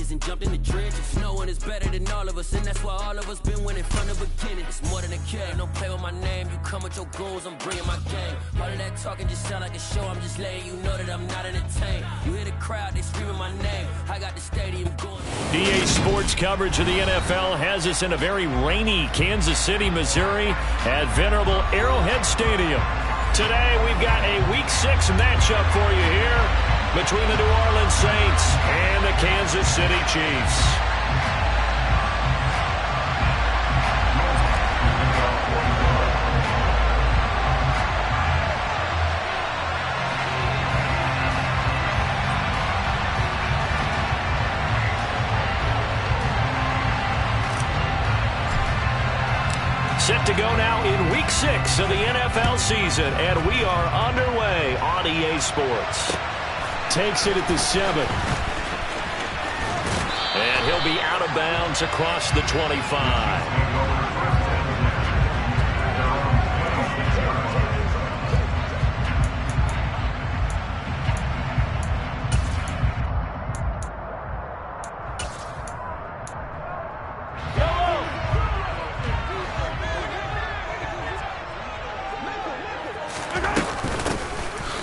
benches and jumped in the trenches. No one is better than all of us, and that's why all of us been winning from the beginning. It's more than a kill, don't play with my name. You come with your goons, I'm bringing my game. All of that talking just sound like a show. I'm just letting you know that I'm not entertained. You hear the crowd, they screaming my name. I got the stadium going. EA Sports coverage of the NFL has us in a very rainy Kansas City, Missouri at venerable Arrowhead Stadium. Today we've got a Week 6 matchup for you here between the New Orleans Saints and the Kansas City Chiefs. Set to go now in Week 6 of the NFL season, and we are underway on EA Sports. Takes it at the 7. And he'll be out of bounds across the 25.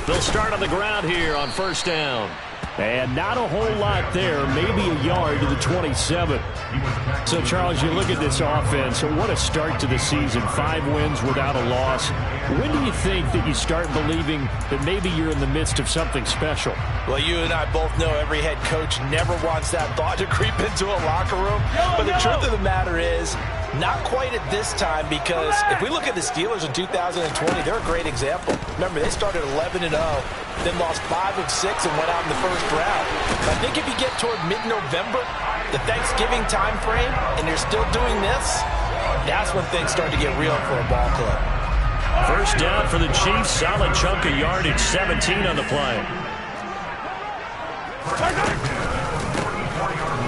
They'll start on the ground here on first down. And not a whole lot there, maybe a yard to the 27. So, Charles, you look at this offense, what a start to the season. 5 wins without a loss. When do you think that you start believing that maybe you're in the midst of something special? Well, you and I both know every head coach never wants that thought to creep into a locker room. But the truth of the matter is, not quite at this time, because if we look at the Steelers in 2020, they're a great example. Remember, they started 11-0, then lost 5 of 6 and went out in the first round. I think if you get toward mid-November, the Thanksgiving time frame, and you're still doing this, that's when things start to get real for a ball club. First down for the Chiefs, solid chunk of yardage, 17 on the play.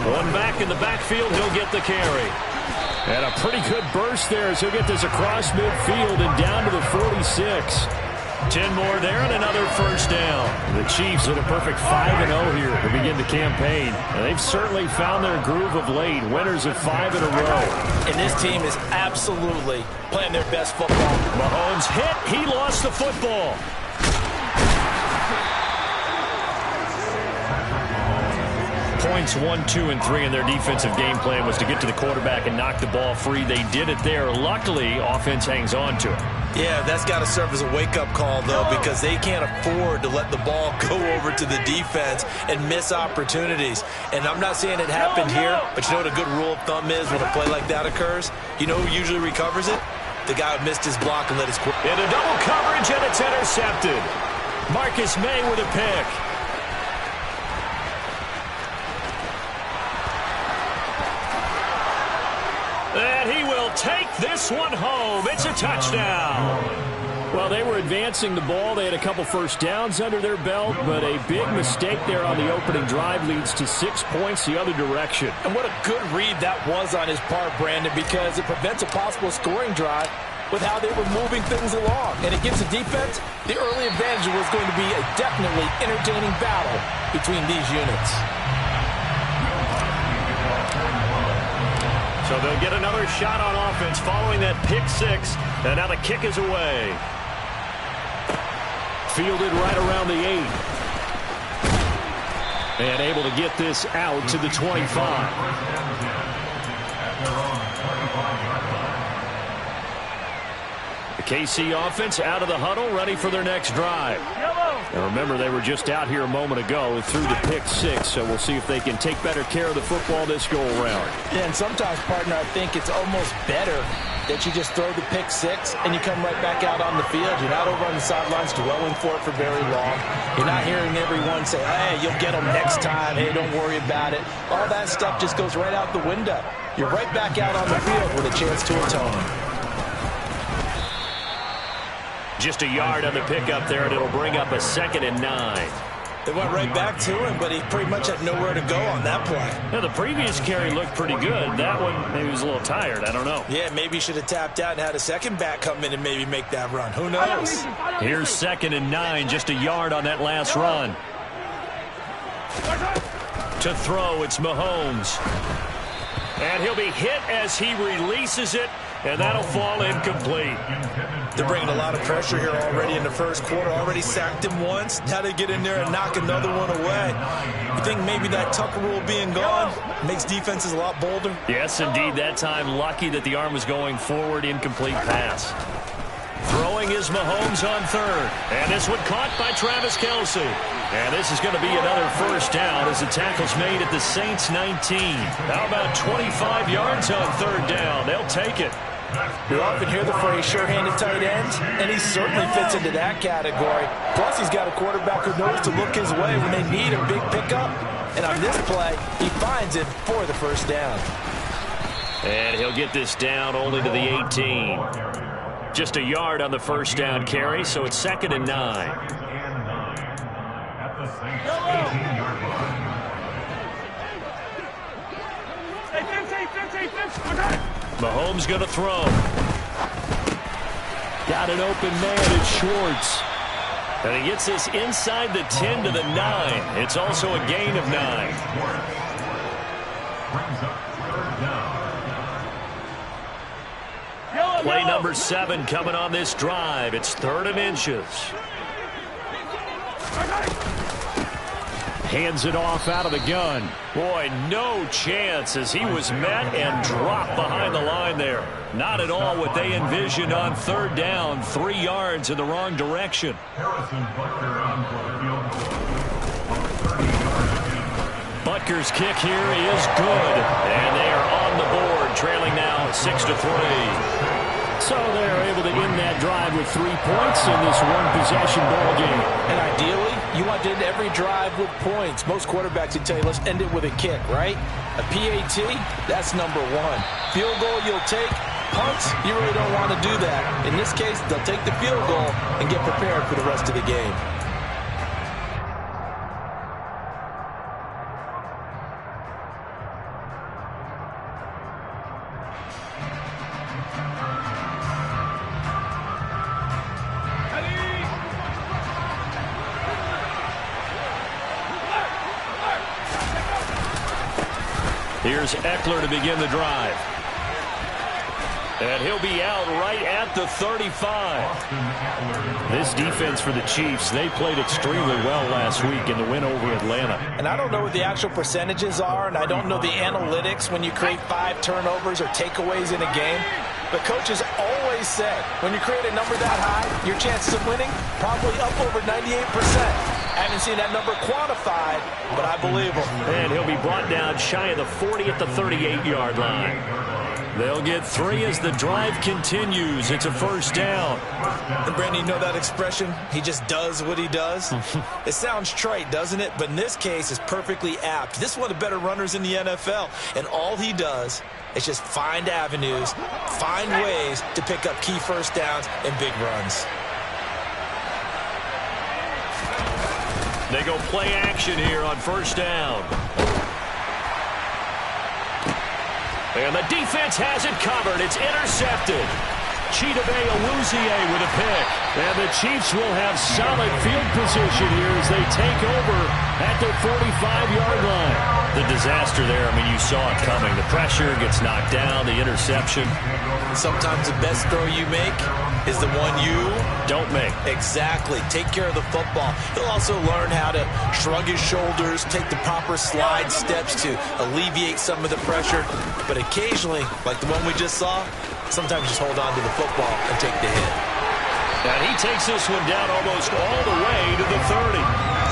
One back in the backfield, he'll get the carry. And a pretty good burst there as he'll get this across midfield and down to the 46. 10 more there and another first down. The Chiefs at a perfect 5-0 here to begin the campaign. And they've certainly found their groove of late. Winners of 5 in a row. And this team is absolutely playing their best football. Mahomes hit. He lost the football. Points 1, 2, and 3 in their defensive game plan was to get to the quarterback and knock the ball free. They did it there. Luckily, offense hangs on to it. Yeah, that's got to serve as a wake-up call, though, because they can't afford to let the ball go over to the defense and miss opportunities. And I'm not saying it happened here, but you know what a good rule of thumb is when a play like that occurs? You know who usually recovers it? The guy who missed his block and let his quarterback. In a double coverage, and it's intercepted. Marcus May with a pick. And he will take this one home. It's a touchdown. Well, they were advancing the ball. They had a couple first downs under their belt, but a big mistake there on the opening drive leads to 6 points the other direction. And what a good read that was on his part, Brandon, because it prevents a possible scoring drive with how they were moving things along. And it gives the defense the early advantage. Was going to be a definitely entertaining battle between these units. So they'll get another shot on offense following that pick 6. And now the kick is away. Fielded right around the 8. And able to get this out to the 25. The KC offense out of the huddle, ready for their next drive. Now remember, they were just out here a moment ago through the pick 6, so we'll see if they can take better care of the football this go-around. Yeah, and sometimes, partner, I think it's almost better that you just throw the pick 6 and you come right back out on the field. You're not over on the sidelines dwelling for it for very long. You're not hearing everyone say, hey, you'll get them next time. Hey, don't worry about it. All that stuff just goes right out the window. You're right back out on the field with a chance to atone. Just a yard on the pickup there, and it'll bring up a 2nd and 9. They went right back to him, but he pretty much had nowhere to go on that play. Yeah, the previous carry looked pretty good. That one, maybe he was a little tired. I don't know. Yeah, maybe he should have tapped out and had a second back come in and maybe make that run. Who knows? Here's 2nd and 9, just a yard on that last run. To throw, it's Mahomes. And he'll be hit as he releases it, and that'll fall incomplete. They're bringing a lot of pressure here already in the first quarter. Already sacked him once. Now they get in there and knock another one away. You think maybe that Tucker rule being gone makes defenses a lot bolder? Yes, indeed. That time, lucky that the arm was going forward. Incomplete pass. Throwing is Mahomes on third. And this one caught by Travis Kelce. And this is going to be another first down as the tackle's made at the Saints 19. How about 25 yards on third down? They'll take it. You often hear the phrase sure-handed tight ends, and he certainly fits into that category. Plus, he's got a quarterback who knows to look his way when they need a big pickup. And on this play, he finds it for the first down. And he'll get this down only to the 18. Just a yard on the first down carry, so it's 2nd and 9. Mahomes going to throw. Got an open man, it's Schwartz. And he gets this inside the 10 to the 9. It's also a gain of 9. Play number 7 coming on this drive. It's 3rd and inches. Hands it off out of the gun. Boy, no chance as he was met and dropped behind the line there. Not at all what they envisioned on third down. 3 yards in the wrong direction. Butker's kick here is good. And they are on the board, trailing now 6-3. So they're able to end that drive with 3 points in this one-possession ball game. And ideally, you want to end every drive with points. Most quarterbacks would tell you, let's end it with a kick, right? A PAT, that's number 1. Field goal you'll take. Punts, you really don't want to do that. In this case, they'll take the field goal and get prepared for the rest of the game. Here's Eckler to begin the drive. And he'll be out right at the 35. This defense for the Chiefs, they played extremely well last week in the win over Atlanta. And I don't know what the actual percentages are, and I don't know the analytics when you create 5 turnovers or takeaways in a game. But coaches always said, when you create a number that high, your chances of winning probably up over 98%. I haven't seen that number quantified, but I believe him. And he'll be brought down shy of the 40 at the 38-yard line. They'll get 3 as the drive continues. It's a first down. And Brandon, you know that expression? He just does what he does? It sounds trite, doesn't it? But in this case, it's perfectly apt. This is one of the better runners in the NFL. And all he does is just find avenues, find ways to pick up key first downs and big runs. They go play action here on first down. And the defense has it covered. It's intercepted. Chidobe Awuzie with a pick. And the Chiefs will have solid field position here as they take over at their 45-yard line. The disaster there, I mean, you saw it coming. The pressure gets knocked down, the interception. Sometimes the best throw you make is the one you don't make. Exactly. Take care of the football. He'll also learn how to shrug his shoulders, take the proper slide steps to alleviate some of the pressure. But occasionally, like the one we just saw, sometimes just hold on to the football and take the hit. And he takes this one down almost all the way to the 30.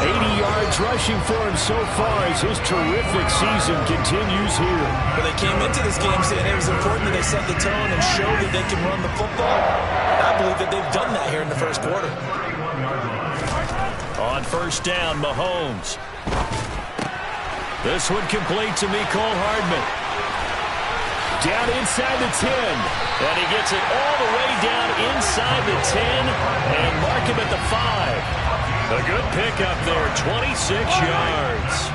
80 yards rushing for him so far as his terrific season continues here. But they came into this game saying it was important that they set the tone and show that they can run the football. And I believe that they've done that here in the first quarter. On first down, Mahomes. This one complete to Mecole Hardman. Down inside the 10. And he gets it all the way down inside the 10 and mark him at the 5. A good pickup there, 26 yards.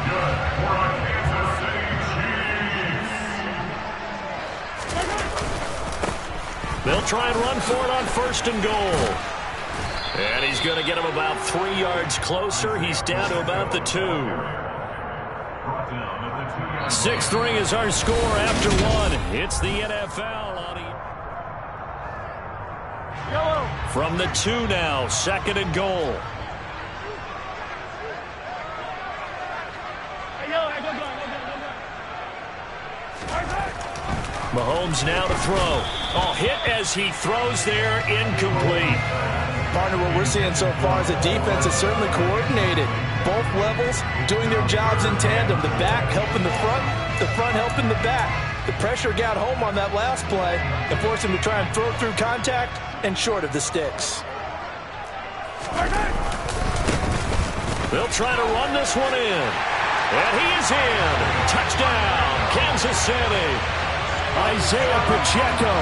They'll try and run for it on first and goal. And he's going to get him about 3 yards closer. He's down to about the 2. 6-3 is our score after one. It's the NFL. From the 2 now, 2nd and goal. Mahomes now to throw. Oh, hit as he throws there, incomplete. Partner, what we're seeing so far is the defense is certainly coordinated. Both levels doing their jobs in tandem. The back helping the front helping the back. The pressure got home on that last play and forced him to try and throw through contact and short of the sticks. They'll try to run this one in. And he is in. Touchdown, Kansas City. Isaiah Pacheco,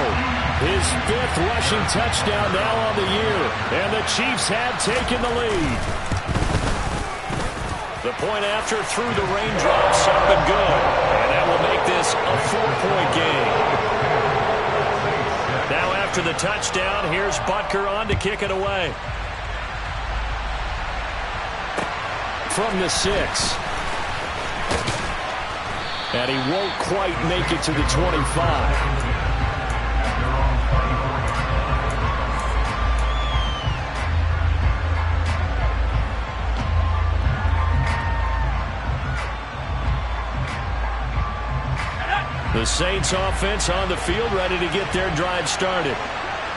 his 5th rushing touchdown now on the year. And the Chiefs have taken the lead. The point after through the raindrops up and good. And that will make this a 4-point game. Now after the touchdown, here's Butker on to kick it away. From the 6. And he won't quite make it to the 25. The Saints offense on the field, ready to get their drive started.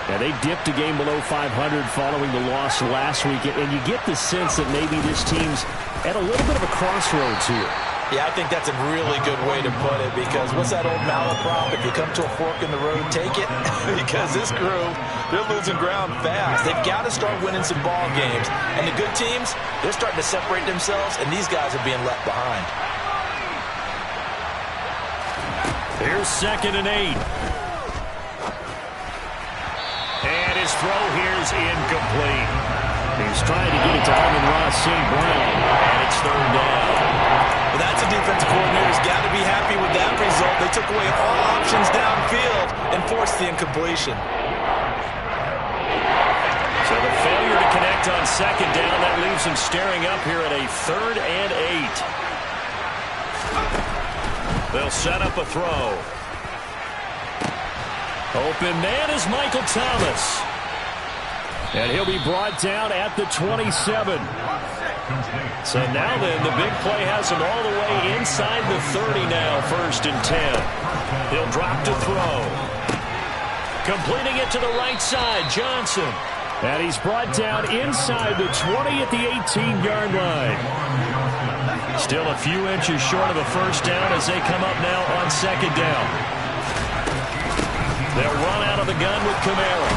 And they dipped a game below 500 following the loss last week. And you get the sense that maybe this team's at a little bit of a crossroads here. Yeah, I think that's a really good way to put it, because what's that old malaprop? If you come to a fork in the road, take it. Because this crew, they're losing ground fast. They've got to start winning some ball games. And the good teams, they're starting to separate themselves, and these guys are being left behind. Here's 2nd and 8. And his throw here's incomplete. He's trying to get it to Amon-Ra St. Brown, and it's 3rd down. Well, that's a defensive coordinator's got to be happy with that result. They took away all options downfield and forced the incompletion. So the failure to connect on 2nd down, that leaves him staring up here at a 3rd and 8. They'll set up a throw. Open man is Michael Thomas. And he'll be brought down at the 27. So now then, the big play has him all the way inside the 30 now, 1st and 10. He'll drop to throw. Completing it to the right side, Johnson. And he's brought down inside the 20 at the 18-yard line. Still a few inches short of a 1st down as they come up now on 2nd down. They'll run out of the gun with Kamara.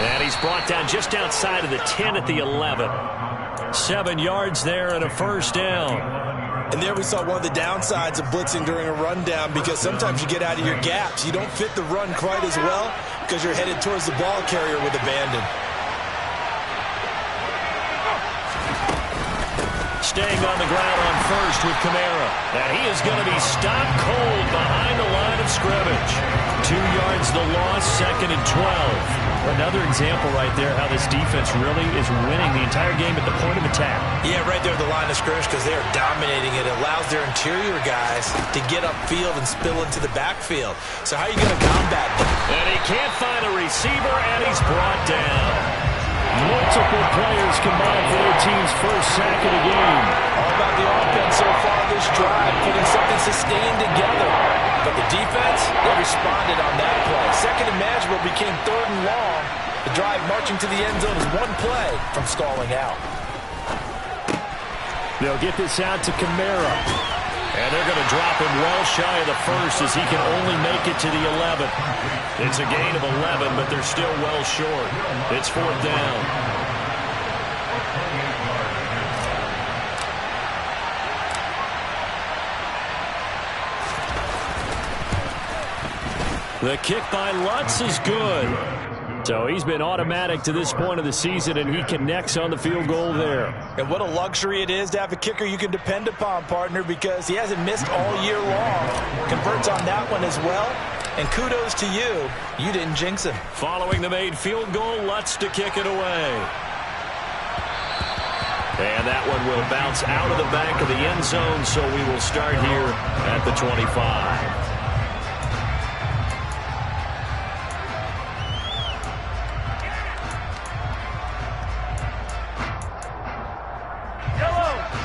And he's brought down just outside of the 10 at the 11. 7 yards there and a 1st down. And there we saw one of the downsides of blitzing during a rundown, because sometimes you get out of your gaps. You don't fit the run quite as well because you're headed towards the ball carrier with abandon. Staying on the ground on 1st with Kamara. And he is going to be stopped cold behind the line of scrimmage. 2 yards the loss, 2nd and 12. Another example right there how this defense really is winning the entire game at the point of attack. Yeah, right there at the line of scrimmage, because they are dominating it. It allows their interior guys to get upfield and spill into the backfield. So how are you going to combat them? And he can't find a receiver, and he's brought down. Multiple players combined for their team's 1st sack of the game. All about the offense so far this drive, putting something sustained together. But the defense, they responded on that play. 2nd and manageable became 3rd and long. The drive marching to the end zone is one play from stalling out. They'll get this out to Kamara. And they're going to drop him well shy of the 1st as he can only make it to the 11. It's a gain of 11, but they're still well short. It's 4th down. The kick by Lutz is good. So he's been automatic to this point of the season, and he connects on the field goal there. And what a luxury it is to have a kicker you can depend upon, partner, because he hasn't missed all year long. Converts on that one as well. And kudos to you. You didn't jinx him. Following the made field goal, Lutz to kick it away. And that one will bounce out of the back of the end zone, so we will start here at the 25.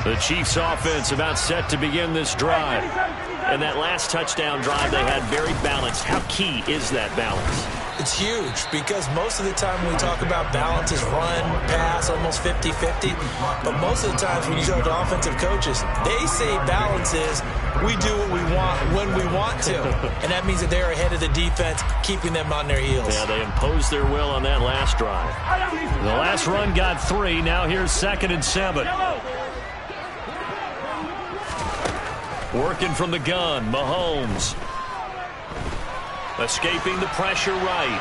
The Chiefs offense about set to begin this drive. And that last touchdown drive they had very balanced. How key is that balance? It's huge because most of the time when we talk about balance is run, pass, almost 50-50. But most of the times when you talk to offensive coaches, they say balance is we do what we want when we want to. And that means that they're ahead of the defense, keeping them on their heels. Yeah, they imposed their will on that last drive. The last run got 3. Now here's 2nd and 7. Working from the gun, Mahomes. Escaping the pressure right.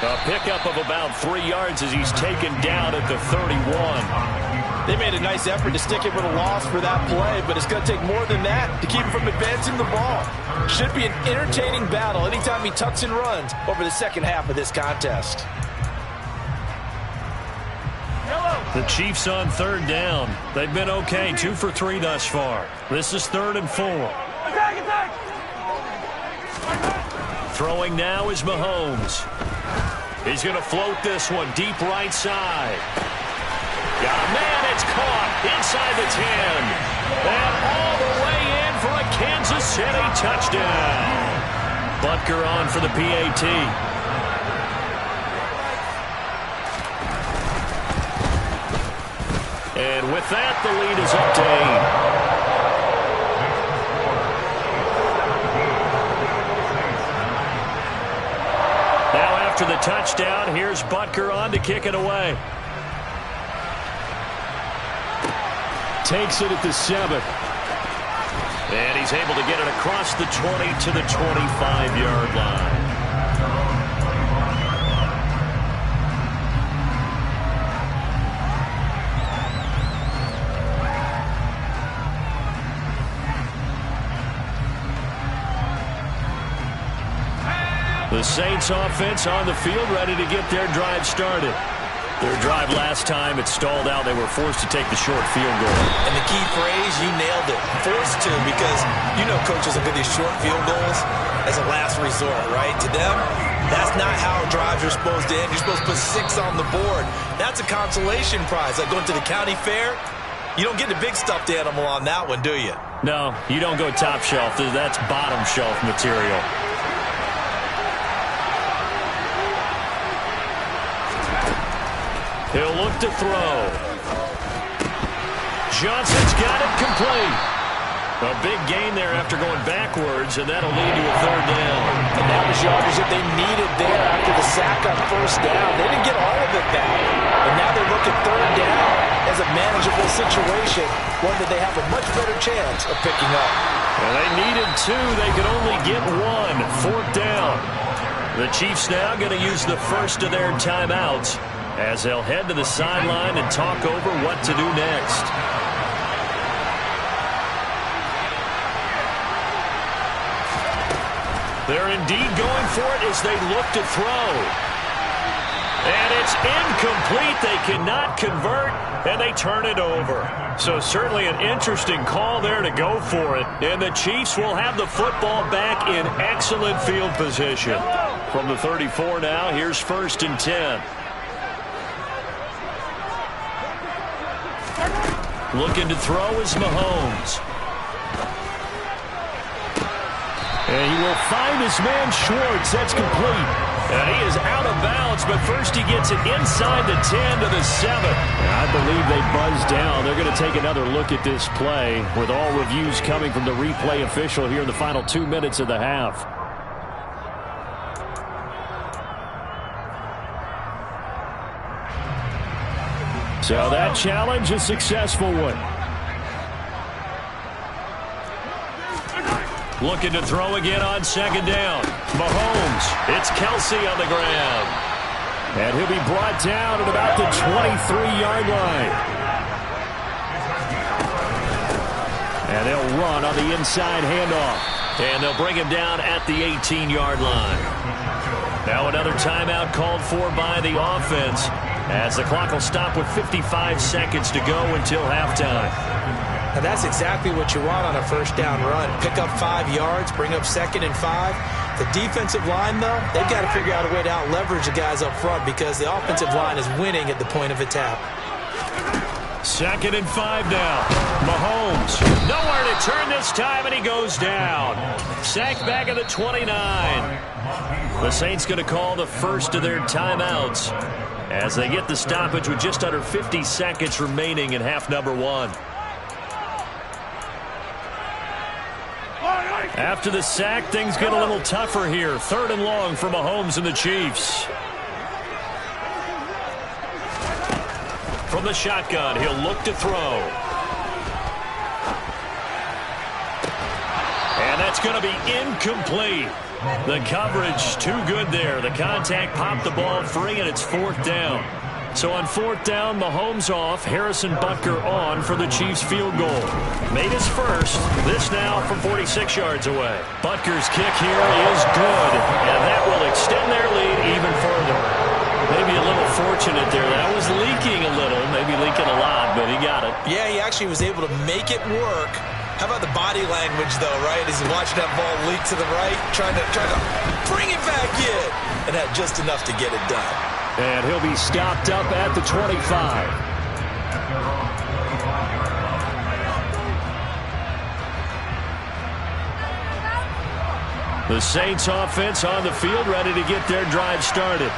A pickup of about 3 yards as he's taken down at the 31. They made a nice effort to stick him with a loss for that play, but it's going to take more than that to keep him from advancing the ball. Should be an entertaining battle anytime he tucks and runs over the second half of this contest. The Chiefs on 3rd down. They've been okay, 2 for 3 thus far. This is 3rd and 4. Throwing now is Mahomes. He's going to float this one deep right side. Man, it's caught inside the 10. And all the way in for a Kansas City touchdown. Butker on for the PAT. And with that, the lead is up to 8. Now after the touchdown, here's Butker on to kick it away. Takes it at the 7. And he's able to get it across the 20 to the 25-yard line. The Saints offense on the field, ready to get their drive started. Their drive last time, it stalled out. They were forced to take the short field goal. And the key phrase, you nailed it. Forced to, because you know coaches look at these short field goals as a last resort, right? To them, that's not how drives are supposed to end. You're supposed to put 6 on the board. That's a consolation prize. Like going to the county fair, you don't get the big stuffed animal on that one, do you? No, you don't go top shelf. That's bottom shelf material. He'll look to throw. Johnson's got it complete. A big gain there after going backwards, and that'll lead to a 3rd down. And that was yardage that they needed there after the sack on 1st down. They didn't get all of it back. And now they look at 3rd down as a manageable situation, one that they have a much better chance of picking up. Well, they needed 2. They could only get 1. 4th down. The Chiefs now going to use the first of their timeouts as they'll head to the sideline and talk over what to do next. They're indeed going for it as they look to throw. And it's incomplete. They cannot convert, and they turn it over. So certainly an interesting call there to go for it. And the Chiefs will have the football back in excellent field position. From the 34 now, here's 1st and 10. Looking to throw is Mahomes. And he will find his man Schwartz. That's complete. And he is out of bounds, but first he gets it inside the 10 to the 7. I believe they buzzed down. They're going to take another look at this play with all reviews coming from the replay official here in the final 2 minutes of the half. So that challenge, a successful one. Looking to throw again on 2nd down. Mahomes, it's Kelsey on the ground. And he'll be brought down at about the 23-yard line. And they'll run on the inside handoff. And they'll bring him down at the 18-yard line. Now another timeout called for by the offense. as the clock will stop with 55 seconds to go until halftime. Now that's exactly what you want on a first down run. Pick up 5 yards, bring up 2nd and 5. The defensive line, though, they've got to figure out a way to out-leverage the guys up front because the offensive line is winning at the point of attack. 2nd and 5 now. Mahomes, nowhere to turn this time, and he goes down. Sacked back at the 29. The Saints going to call the first of their timeouts as they get the stoppage with just under 50 seconds remaining in half number 1. After the sack, things get a little tougher here. 3rd and long for Mahomes and the Chiefs. From the shotgun, he'll look to throw. And that's going to be incomplete. The coverage too good there. The contact popped the ball free, and it's 4th down. So on 4th down, Mahomes off, Harrison Butker on for the Chiefs field goal. Made his first. This now from 46 yards away. Butker's kick here is good, and that will extend their lead even further. Maybe a little fortunate there. That was leaking a little, maybe leaking a lot, but he got it. Yeah, he actually was able to make it work. How about the body language, though, right? As he's watching that ball leak to the right, trying to bring it back in, and had just enough to get it done. And he'll be stopped up at the 25. The Saints offense on the field, ready to get their drive started.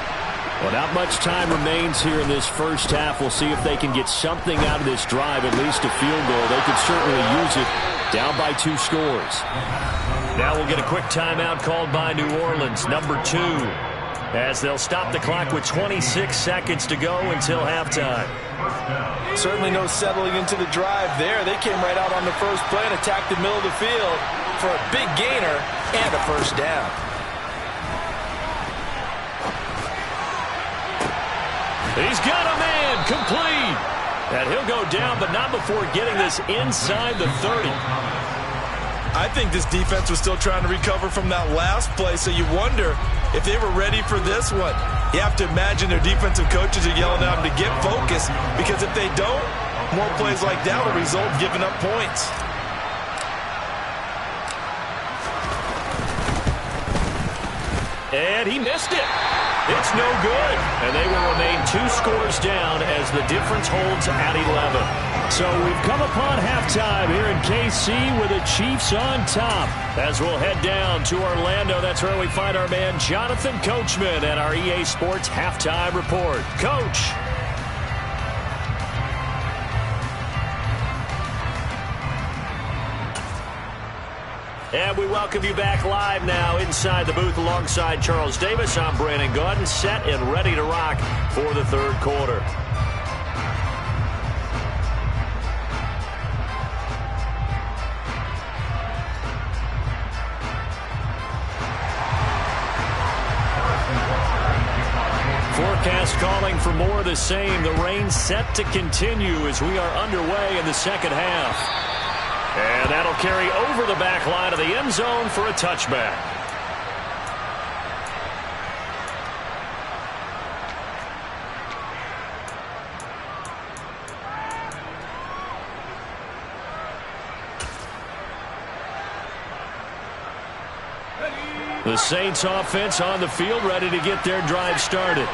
Well, not much time remains here in this first half. We'll see if they can get something out of this drive, at least a field goal. They could certainly use it, down by 2 scores. Now we'll get a quick timeout called by New Orleans, number 2. As they'll stop the clock with 26 seconds to go until halftime. Certainly no settling into the drive there. They came right out on the first play and attacked the middle of the field for a big gainer and a first down. He's got a man complete. And he'll go down, but not before getting this inside the 30. I think this defense was still trying to recover from that last play, so you wonder if they were ready for this one. You have to imagine their defensive coaches are yelling at them to get focused, because if they don't, more plays like that will result in giving up points. And he missed it. It's no good. And they will remain 2 scores down as the difference holds at 11. So we've come upon halftime here in KC with the Chiefs on top. As we'll head down to Orlando, that's where we find our man Jonathan Coachman at our EA Sports Halftime Report. Coach. And we welcome you back live now inside the booth alongside Charles Davis. I'm Brandon Gaudin, set and ready to rock for the 3rd quarter. Forecast calling for more of the same. The rain set to continue as we are underway in the second half. And that'll carry over the back line of the end zone for a touchback. The Saints offense on the field, ready to get their drive started.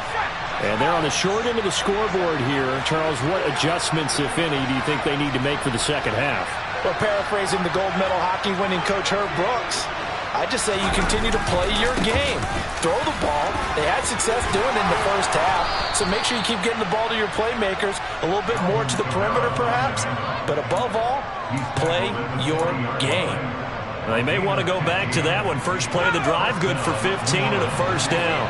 And they're on the short end of the scoreboard here. Charles, what adjustments, if any, do you think they need to make for the second half? Well, paraphrasing the gold medal hockey winning coach Herb Brooks, I just say you continue to play your game. Throw the ball. They had success doing it in the first half, so make sure you keep getting the ball to your playmakers, a little bit more to the perimeter perhaps, but above all, play your game. They may want to go back to that one. First play of the drive, good for 15 and a first down.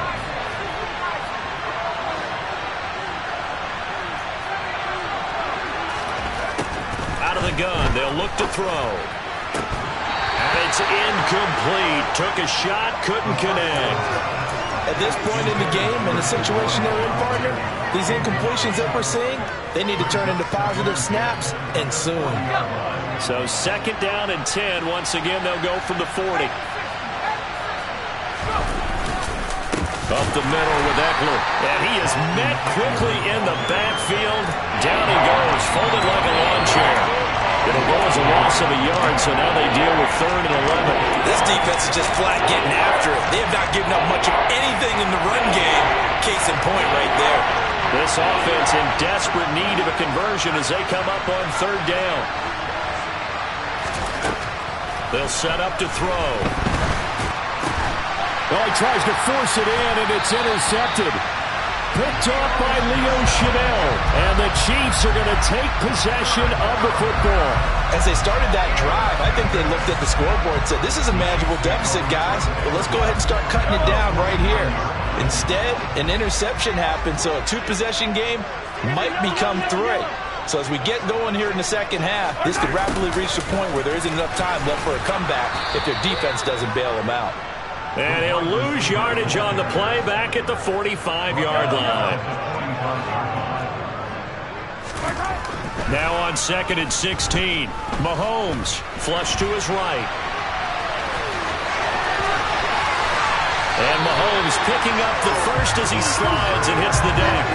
Out of the gun, they'll look to throw. And it's incomplete. Took a shot, couldn't connect. At this point in the game, in the situation they're in, partner, these incompletions that we're seeing, they need to turn into positive snaps, and soon. So 2nd down and 10. Once again, they'll go from the 40. Up the middle with Eckler. And he is met quickly in the backfield. Down he goes, folded like a lawn chair. It'll go as a loss of a yard, so now they deal with 3rd and 11. This defense is just flat getting after it. They have not given up much of anything in the run game. Case in point right there. This offense in desperate need of a conversion as they come up on 3rd down. They'll set up to throw. Well, he tries to force it in, and it's intercepted. Picked off by Leo Chanel. And the Chiefs are going to take possession of the football. As they started that drive, I think they looked at the scoreboard and said, this is a manageable deficit, guys. But let's go ahead and start cutting it down right here. Instead, an interception happened, so a 2-possession game might become 3. So as we get going here in the second half, this could rapidly reach the point where there isn't enough time left for a comeback if their defense doesn't bail them out. And he'll lose yardage on the play back at the 45-yard line. Now on 2nd and 16. Mahomes flush to his right. And Mahomes picking up the first as he slides and hits the deck.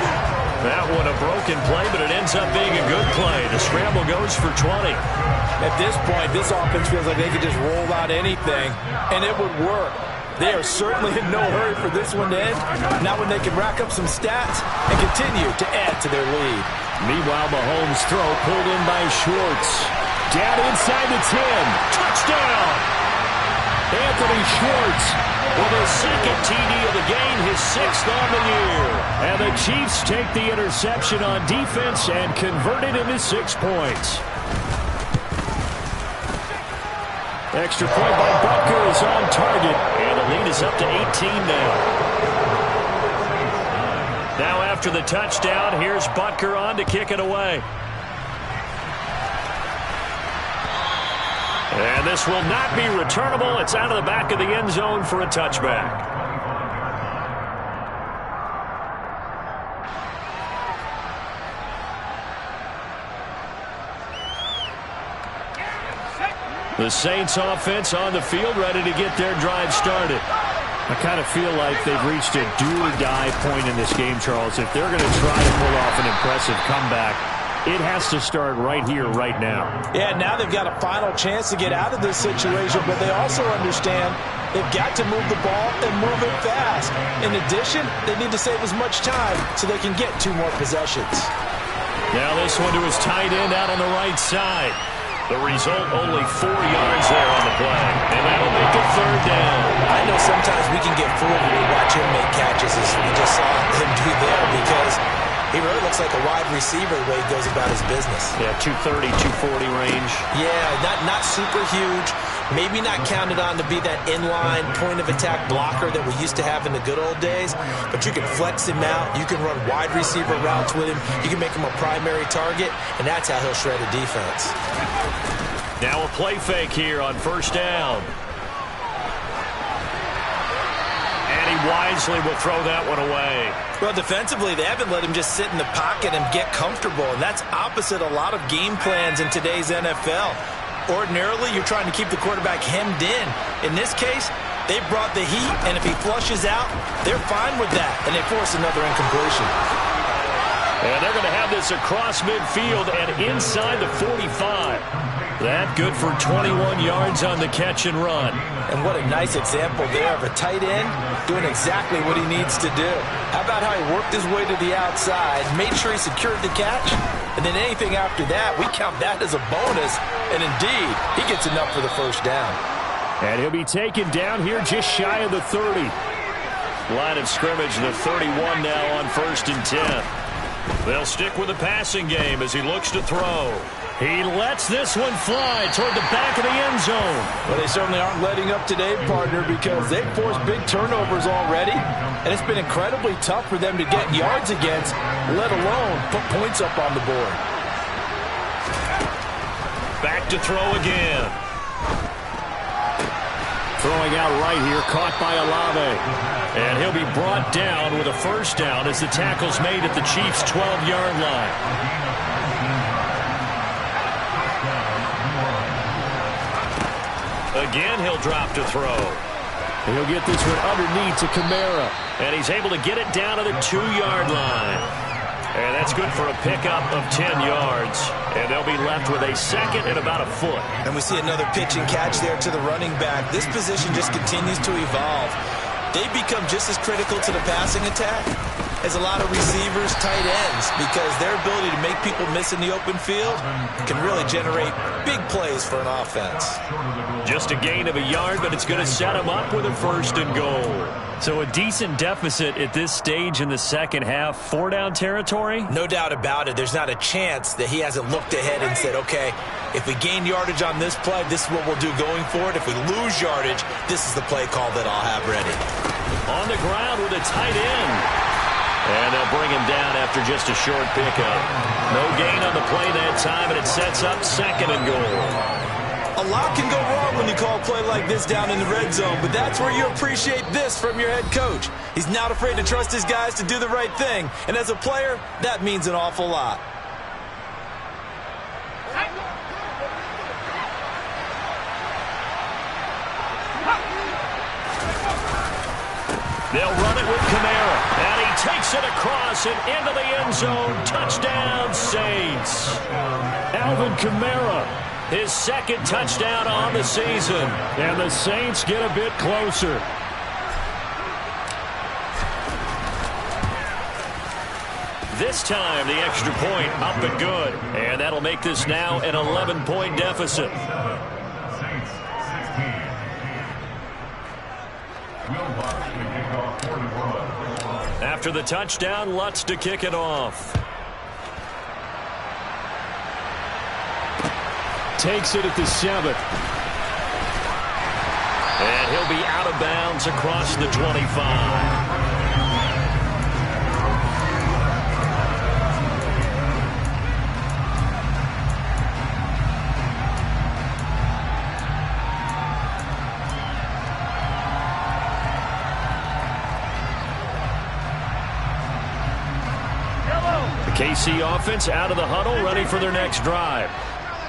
That one a broken play, but it ends up being a good play. The scramble goes for 20. At this point, this offense feels like they could just roll out anything, and it would work. They are certainly in no hurry for this one to end. Now when they can rack up some stats and continue to add to their lead. Meanwhile, Mahomes' throw pulled in by Schwartz. Down inside the 10. Touchdown! Anthony Schwartz with his 2nd TD of the game, his 6th on the year. And the Chiefs take the interception on defense and convert it into 6 points. Extra point by Butker is on target, and the lead is up to 18 now. Now after the touchdown, here's Butker on to kick it away. And this will not be returnable. It's out of the back of the end zone for a touchback. The Saints offense on the field, ready to get their drive started. I kind of feel like they've reached a do-or-die point in this game, Charles. If they're going to try to pull off an impressive comeback, it has to start right here, right now. Yeah, now they've got a final chance to get out of this situation, but they also understand they've got to move the ball and move it fast. In addition, they need to save as much time so they can get 2 more possessions. Now this one to his tight end out on the right side. The result, only 4 yards there on the play. And that'll make it 3rd down. I know sometimes we can get fooled when we watch him make catches, as we just saw him do there, because he really looks like a wide receiver the way he goes about his business. Yeah, 230, 240 range. Yeah, not super huge. Maybe not counted on to be that inline point-of-attack blocker that we used to have in the good old days, but you can flex him out. You can run wide receiver routes with him. You can make him a primary target, and that's how he'll shred a defense. Now a play fake here on 1st down. And he wisely will throw that one away. Well, defensively, they haven't let him just sit in the pocket and get comfortable, and that's opposite a lot of game plans in today's NFL. Ordinarily, you're trying to keep the quarterback hemmed in. In this case, they brought the heat, and if he flushes out, they're fine with that, and they force another incompletion. And they're going to have this across midfield and inside the 45. That good for 21 yards on the catch and run. And what a nice example there of a tight end doing exactly what he needs to do. How about how he worked his way to the outside, made sure he secured the catch, and then anything after that, we count that as a bonus. And indeed, he gets enough for the 1st down. And he'll be taken down here just shy of the 30. Line of scrimmage, the 31 now on 1st and 10. They'll stick with the passing game as he looks to throw. He lets this one fly toward the back of the end zone. Well, they certainly aren't letting up today, partner, because they've forced big turnovers already, and it's been incredibly tough for them to get yards against, let alone put points up on the board. Back to throw again. Throwing out right here, caught by Olave. And he'll be brought down with a 1st down as the tackle's made at the Chiefs' 12-yard line. Again, he'll drop to throw. He'll get this one underneath to Kamara. And he's able to get it down to the 2-yard line. And that's good for a pickup of 10 yards. And they'll be left with a second and about a foot. And we see another pitch and catch there to the running back. This position just continues to evolve. They become just as critical to the passing attack as a lot of receivers, tight ends, because their ability to make people miss in the open field can really generate big plays for an offense. Just a gain of a yard, but it's going to set them up with a 1st and goal. So a decent deficit at this stage in the second half. 4-down territory? No doubt about it. There's not a chance that he hasn't looked ahead and said, okay, if we gain yardage on this play, this is what we'll do going forward. If we lose yardage, this is the play call that I'll have ready. On the ground with a tight end. And they'll bring him down after just a short pickup. No gain on the play that time, and it sets up 2nd and goal. A lot can go wrong when you call a play like this down in the red zone, but that's where you appreciate this from your head coach. He's not afraid to trust his guys to do the right thing, and as a player, that means an awful lot. They'll run it with Kamara, and he takes it across and into the end zone. Touchdown, Saints. Alvin Kamara, his 2nd touchdown on the season. And the Saints get a bit closer. This time, the extra point up and good. And that'll make this now an 11-point deficit. After the touchdown, Lutz to kick it off. Takes it at the 7. And he'll be out of bounds across the 25. KC offense out of the huddle, ready for their next drive.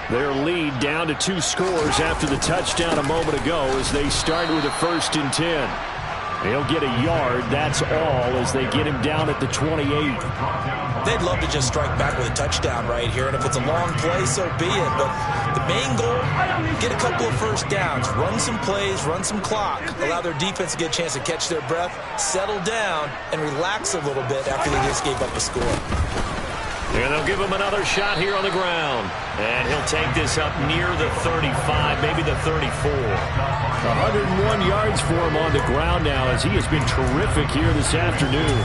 Their lead down to 2 scores after the touchdown a moment ago as they start with a 1st and 10. He'll get a yard, that's all, as they get him down at the 28. They'd love to just strike back with a touchdown right here, and if it's a long play, so be it. But the main goal, get a couple of 1st downs, run some plays, run some clock, allow their defense to get a chance to catch their breath, settle down, and relax a little bit after they just gave up a score. And they'll give him another shot here on the ground. And he'll take this up near the 35, maybe the 34. 101 yards for him on the ground now as he has been terrific here this afternoon.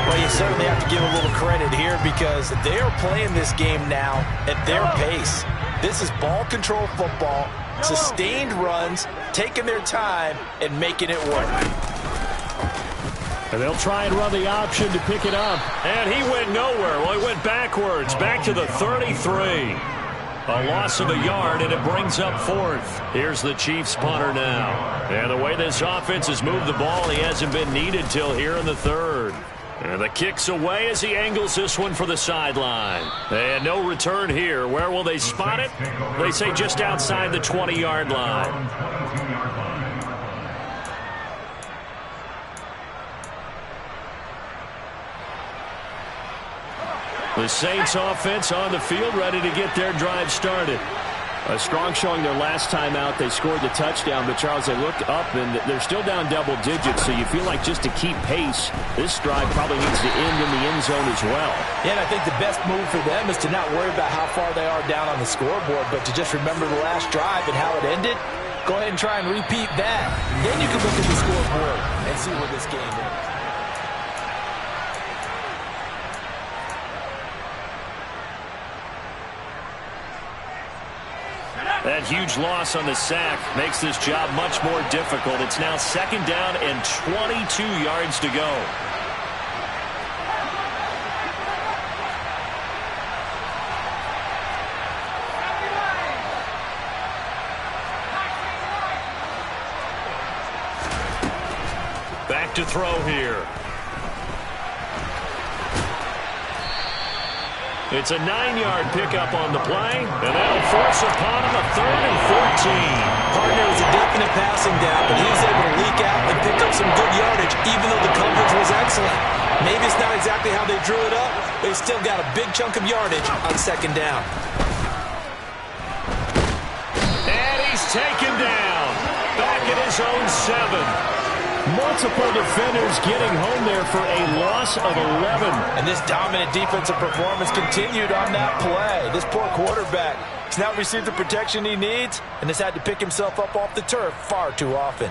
Well, you certainly have to give a little credit here because they are playing this game now at their pace. This is ball control football, sustained runs, taking their time, and making it work. And they'll try and run the option to pick it up. And he went nowhere. Well, he went backwards, back to the 33. A loss of a yard, and it brings up 4th. Here's the Chiefs punter now. And the way this offense has moved the ball, he hasn't been needed till here in the 3rd. And the kick's away as he angles this one for the sideline. And no return here. Where will they spot it? They say just outside the 20-yard line. The Saints offense on the field, ready to get their drive started. A strong showing their last time out. They scored the touchdown, but Charles, they looked up and they're still down double digits, so you feel like just to keep pace, this drive probably needs to end in the end zone as well. Yeah, and I think the best move for them is to not worry about how far they are down on the scoreboard, but to just remember the last drive and how it ended. Go ahead and try and repeat that. Then you can look at the scoreboard and see where this game is. That huge loss on the sack makes this job much more difficult. It's now 2nd down and 22 yards to go. Back to throw here. It's a 9-yard pickup on the play, and that'll force upon him a 3rd and 14. Partner was a definite passing down, but he was able to leak out even though the coverage was excellent. Maybe it's not exactly how they drew it up, but they still got a big chunk of yardage on second down. And he's taken down. Back at his own 7. Multiple defenders getting home there for a loss of 11. And this dominant defensive performance continued on that play. This poor quarterback has not received the protection he needs and has had to pick himself up off the turf far too often.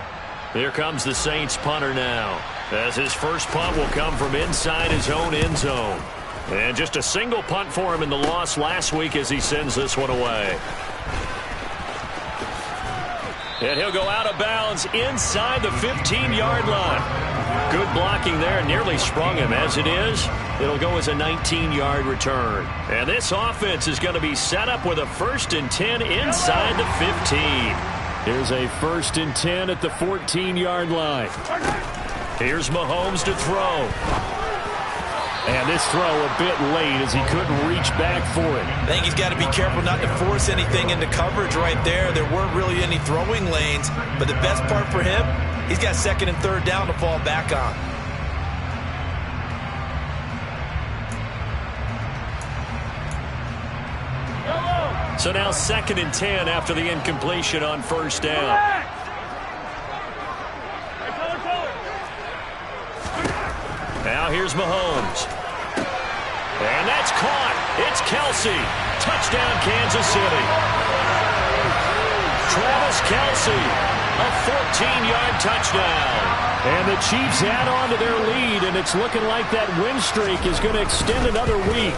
Here comes the Saints punter now, as his first punt will come from inside his own end zone. And just a single punt for him in the loss last week as he sends this one away. And he'll go out of bounds inside the 15-yard line. Good blocking there, nearly sprung him. As it is, it'll go as a 19-yard return. And this offense is going to be set up with a 1st and 10 inside the 15. Here's a 1st and 10 at the 14-yard line. Here's Mahomes to throw. And this throw a bit late as he couldn't reach back for it. I think he's got to be careful not to force anything into coverage right there. There weren't really any throwing lanes, but the best part for him, he's got 2nd and 3rd down to fall back on. So now 2nd and 10 after the incompletion on 1st down. Now here's Mahomes. And that's caught. It's Kelce. Touchdown, Kansas City. Travis Kelce, a 14-yard touchdown. And the Chiefs add on to their lead, and it's looking like that win streak is going to extend another week.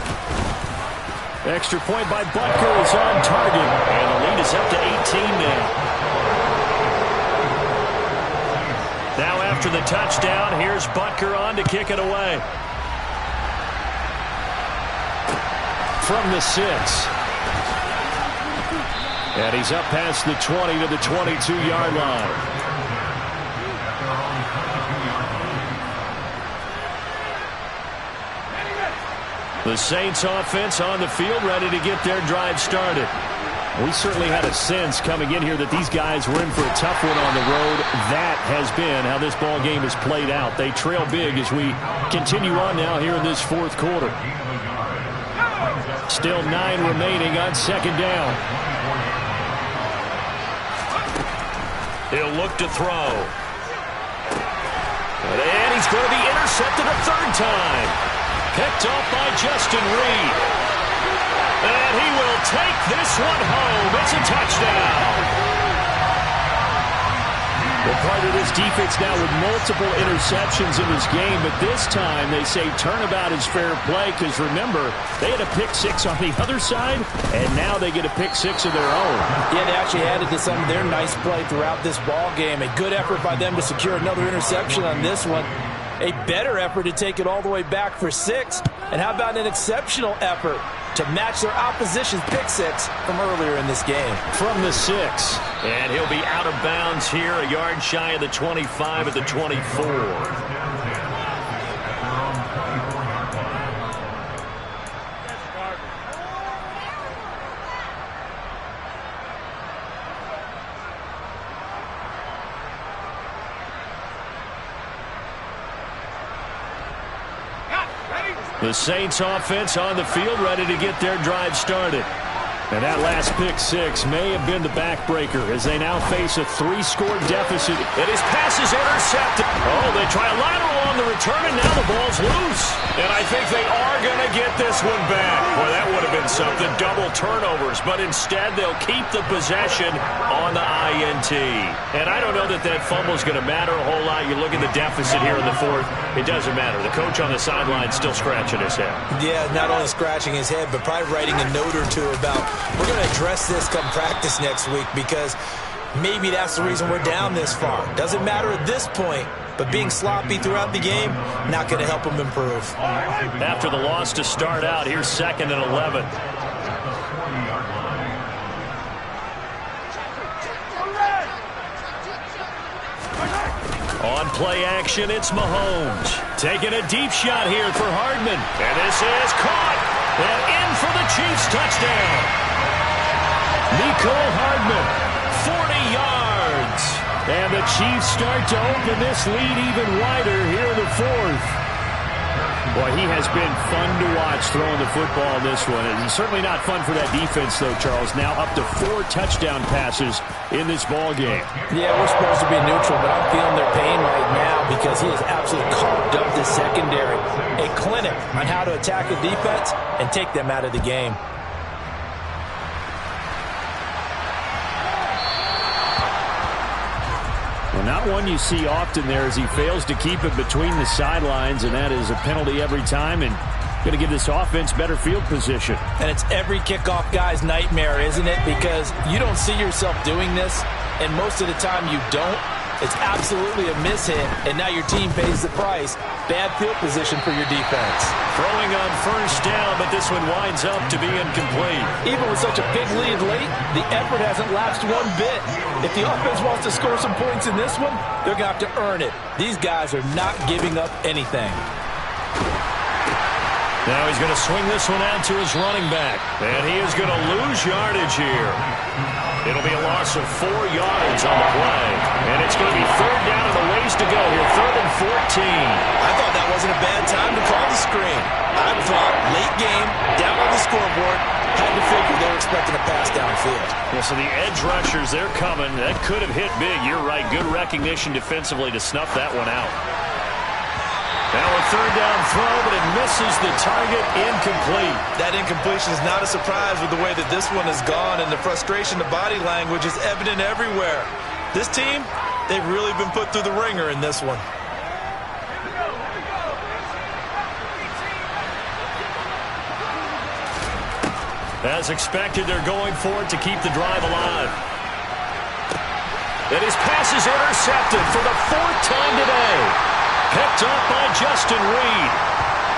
Extra point by Butker is on target, and the lead is up to 18 now. Now after the touchdown, here's Butker on to kick it away. From the 6. And he's up past the 20 to the 22-yard line. The Saints offense on the field, ready to get their drive started. We certainly had a sense coming in here that these guys were in for a tough one on the road. That has been how this ball game has played out. They trail big as we continue on now here in this 4th quarter. Still 9 remaining on 2nd down. He'll look to throw. And he's going to be intercepted a 3rd time. Picked off by Justin Reed. And he will take this one home. It's a touchdown. Well, part of this defense now with multiple interceptions in this game, but this time they say turnabout is fair play because, remember, they had a pick 6 on the other side, and now they get a pick 6 of their own. Yeah, they actually added to some of their nice play throughout this ball game. A good effort by them to secure another interception on this one. A better effort to take it all the way back for 6. And how about an exceptional effort to match their opposition's pick 6 from earlier in this game. From the 6. And he'll be out of bounds here, a yard shy of the 25 at the 24. The Saints offense on the field ready to get their drive started. And that last pick 6 may have been the backbreaker as they now face a 3-score deficit. And his pass is intercepted. Oh, they try a lateral on the return, and now the ball's loose. And I think they are going to get this one back. Boy, that would have been something, double turnovers. But instead, they'll keep the possession on the INT. And I don't know that that fumble is going to matter a whole lot. You look at the deficit here in the 4th, it doesn't matter. The coach on the sideline still scratching his head. Yeah, not only scratching his head, but probably writing a note or two about, we're going to address this come practice next week because maybe that's the reason we're down this far. Doesn't matter at this point, but being sloppy throughout the game, not going to help them improve. After the loss to start out, here's 2nd and 11. On play action, it's Mahomes. Taking a deep shot here for Hardman. And this is caught. And in for the Chiefs touchdown. Mecole Hardman, 40 yards. And the Chiefs start to open this lead even wider here in the fourth. Boy, he has been fun to watch throwing the football in this one. It's certainly not fun for that defense, though, Charles. Now up to 4 touchdown passes in this ball game. Yeah, we're supposed to be neutral, but I'm feeling their pain right now because he has absolutely carved up the secondary. A clinic on how to attack a defense and take them out of the game. Well, not one you see often there as he fails to keep it between the sidelines, and that is a penalty every time, and going to give this offense better field position. And it's every kickoff guy's nightmare, isn't it? Because you don't see yourself doing this, and most of the time you don't. It's absolutely a mishit, and now your team pays the price. Bad field position for your defense. Throwing on first down, but this one winds up to be incomplete. Even with such a big lead late, the effort hasn't lapsed one bit. If the offense wants to score some points in this one, they're going to have to earn it. These guys are not giving up anything. Now he's going to swing this one out to his running back, and he is going to lose yardage here. It'll be a loss of 4 yards on the play. And it's going to be third down and a ways to go here. 3rd and 14. I thought that wasn't a bad time to call the screen. I thought late game, down on the scoreboard, had to figure they were expecting a pass downfield. Well, so the edge rushers, they're coming. That could have hit big. You're right. Good recognition defensively to snuff that one out. Now a third down throw, but it misses the target, incomplete. That incompletion is not a surprise with the way that this one has gone, and the frustration, the body language is evident everywhere. This team, they've really been put through the ringer in this one. As expected, they're going for it to keep the drive alive. And his pass is intercepted for the 4th time today. Picked up by Justin Reed.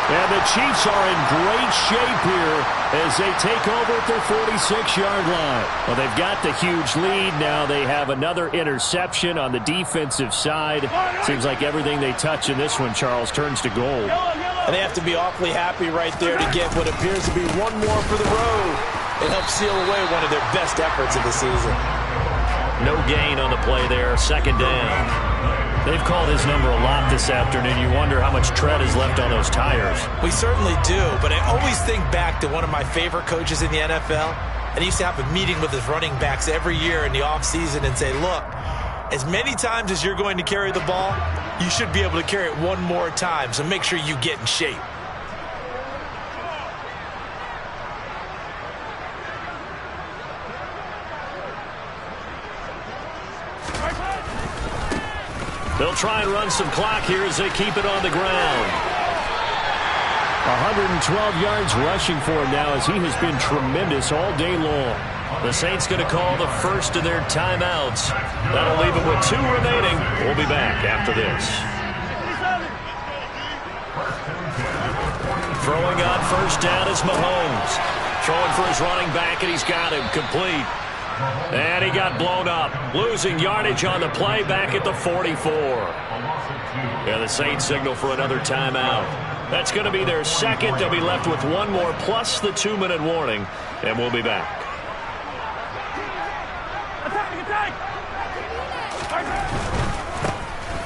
And the Chiefs are in great shape here as they take over at their 46-yard line. Well, they've got the huge lead. Now they have another interception on the defensive side. Seems like everything they touch in this one, Charles, turns to gold. And they have to be awfully happy right there to get what appears to be one more for the road. It helps seal away one of their best efforts of the season. No gain on the play there. 2nd down. They've called his number a lot this afternoon. You wonder how much tread is left on those tires. We certainly do, but I always think back to one of my favorite coaches in the NFL, and he used to have a meeting with his running backs every year in the offseason and say, look, as many times as you're going to carry the ball, you should be able to carry it one more time, so make sure you get in shape. They'll try and run some clock here as they keep it on the ground. 112 yards rushing for him now as he has been tremendous all day long. The Saints going to call the first of their timeouts. That'll leave them with 2 remaining. We'll be back after this. Throwing on first down is Mahomes. Throwing for his running back, and he's got him complete. And he got blown up, losing yardage on the play back at the 44. Yeah, the Saints signal for another timeout. That's going to be their second. They'll be left with 1 more plus the 2-minute warning, and we'll be back.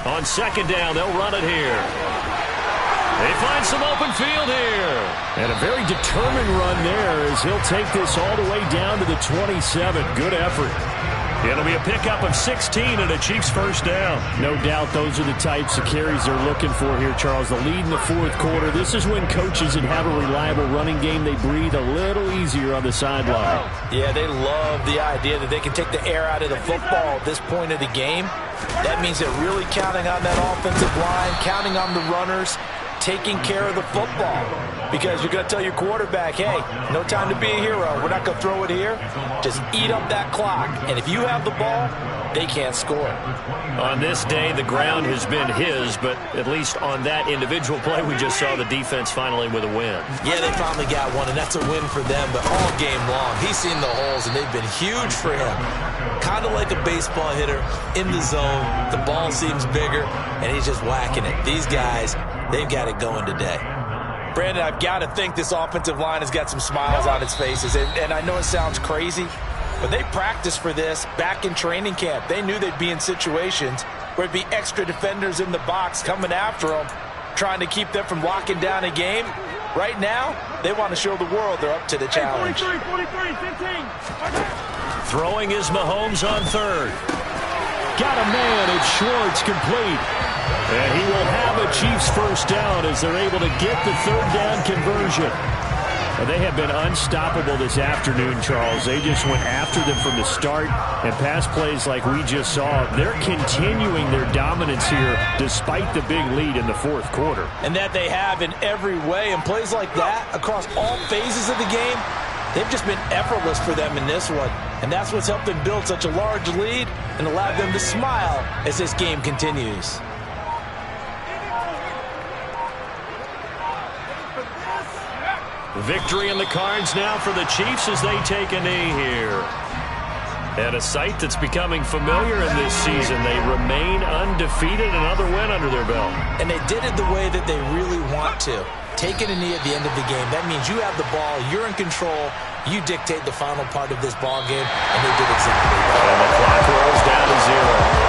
On 2nd down, they'll run it here. They find some open field here. And a very determined run there as he'll take this all the way down to the 27. Good effort. It'll be a pickup of 16 and a Chiefs first down. No doubt those are the types of carries they're looking for here, Charles. The lead in the 4th quarter. This is when coaches that have a reliable running game, they breathe a little easier on the sideline. Yeah, they love the idea that they can take the air out of the football at this point of the game. That means they're really counting on that offensive line, counting on the runners, taking care of the football, because you're going to tell your quarterback, hey, no time to be a hero. We're not going to throw it here. Just eat up that clock. And if you have the ball, they can't score. On this day, the ground has been his, but at least on that individual play, we just saw the defense finally with a win. Yeah, they finally got one, and that's a win for them. But all game long, he's seen the holes, and they've been huge for him. Kind of like a baseball hitter in the zone. The ball seems bigger, and he's just whacking it. These guys, they've got it going today. Brandon, I've got to think this offensive line has got some smiles on its faces. And I know it sounds crazy, But they practiced for this back in training camp. They knew they'd be in situations where it'd be extra defenders in the box coming after them, trying to keep them from locking down a game. Right now, they want to show the world they're up to the challenge. 43, 15. Throwing is Mahomes on third. Got a man, it's Schwartz, complete. And he will have a Chiefs first down as they're able to get the third down conversion. And they have been unstoppable this afternoon, Charles. They just went after them from the start, and pass plays like we just saw, they're continuing their dominance here despite the big lead in the fourth quarter. And that they have in every way, and plays like that across all phases of the game, they've just been effortless for them in this one. And that's what's helped them build such a large lead and allowed them to smile as this game continues. Victory in the cards now for the Chiefs as they take a knee here. And a sight that's becoming familiar in this season. They remain undefeated, another win under their belt. And they did it the way that they really want to. Taking a knee at the end of the game, that means you have the ball, you're in control, you dictate the final part of this ball game, and they did exactly that. And the clock rolls down to 0.